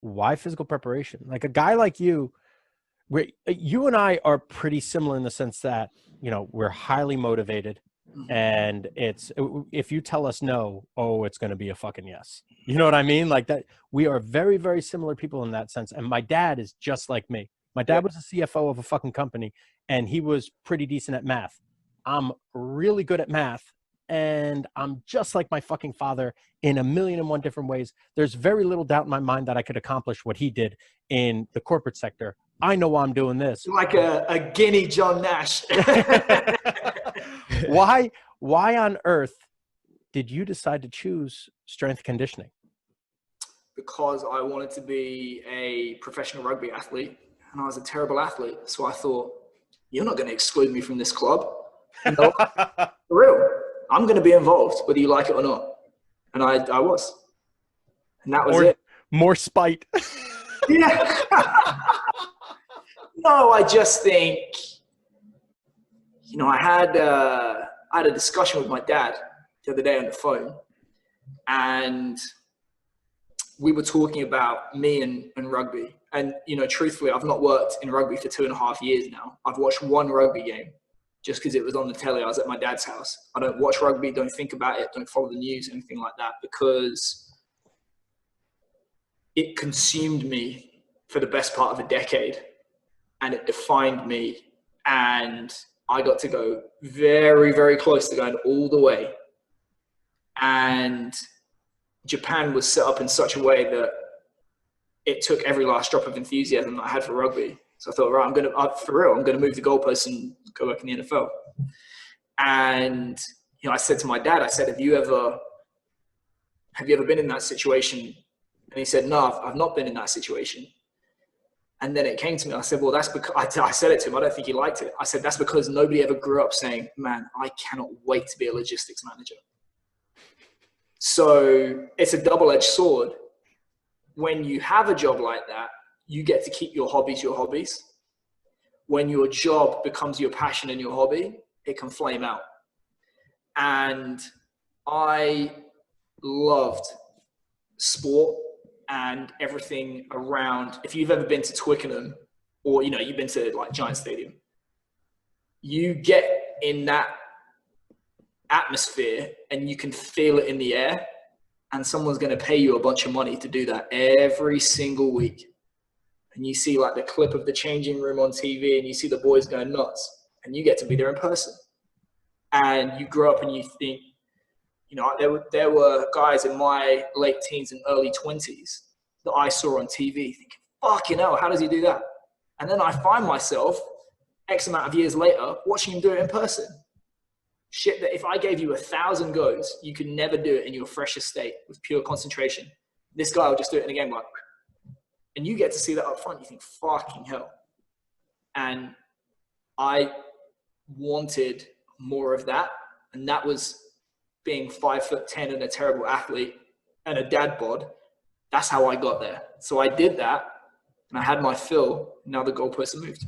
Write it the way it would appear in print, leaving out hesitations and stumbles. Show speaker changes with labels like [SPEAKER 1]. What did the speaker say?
[SPEAKER 1] why physical preparation? Like a guy like you, you and I are pretty similar in the sense that, you know, we're highly motivated, and it's, if you tell us no, oh, it's going to be a fucking yes. You know what I mean? Like that, we are very, very similar people in that sense. And my dad is just like me. My dad was a CFO of a fucking company, and he was pretty decent at math. I'm really good at math, and I'm just like my fucking father in a million and one different ways. There's very little doubt in my mind that I could accomplish what he did in the corporate sector. I know why I'm doing this.
[SPEAKER 2] Like a guinea John Nash.
[SPEAKER 1] Why on earth did you decide to choose strength conditioning?
[SPEAKER 2] Because I wanted to be a professional rugby athlete, and I was a terrible athlete. So I thought, you're not going to exclude me from this club. You know, for real. I'm going to be involved, whether you like it or not. And I was. And that was it.
[SPEAKER 1] More spite.
[SPEAKER 2] Yeah. No, I just think, you know, I had a discussion with my dad the other day on the phone, and we were talking about me and rugby. And, you know, truthfully, I've not worked in rugby for 2.5 years now. I've watched one rugby game just because it was on the telly. I was at my dad's house. I don't watch rugby, don't think about it, don't follow the news, anything like that, because it consumed me for the best part of a decade, and it defined me. And I got to go very, very close to going all the way. And Japan was set up in such a way that it took every last drop of enthusiasm that I had for rugby. So I thought, right, I'm going to move the goalposts and go work in the NFL. And, you know, I said to my dad, I said, have you ever been in that situation? And he said, no, I've not been in that situation. And then it came to me. I said, well, that's because, I said it to him. I don't think he liked it. I said, that's because nobody ever grew up saying, man, I cannot wait to be a logistics manager. So it's a double-edged sword. When you have a job like that, you get to keep your hobbies. When your job becomes your passion and your hobby, it can flame out. And I loved sport and everything around. If you've ever been to Twickenham, or, you know, you've been to like Giant Stadium, you get in that atmosphere and you can feel it in the air, and someone's going to pay you a bunch of money to do that every single week. And you see like the clip of the changing room on TV, and you see the boys going nuts, and you get to be there in person. And you grow up and you think, you know, there were guys in my late teens and early 20s that I saw on TV thinking, fucking hell, how does he do that? And then I find myself X amount of years later watching him do it in person. Shit that if I gave you 1,000 goes, you could never do it in your freshest state with pure concentration. This guy will just do it in a game like, and you get to see that up front. You think, fucking hell. And I wanted more of that. And that was being 5'10" and a terrible athlete and a dad bod. That's how I got there. So I did that, and I had my fill. Now the goalposts are moved.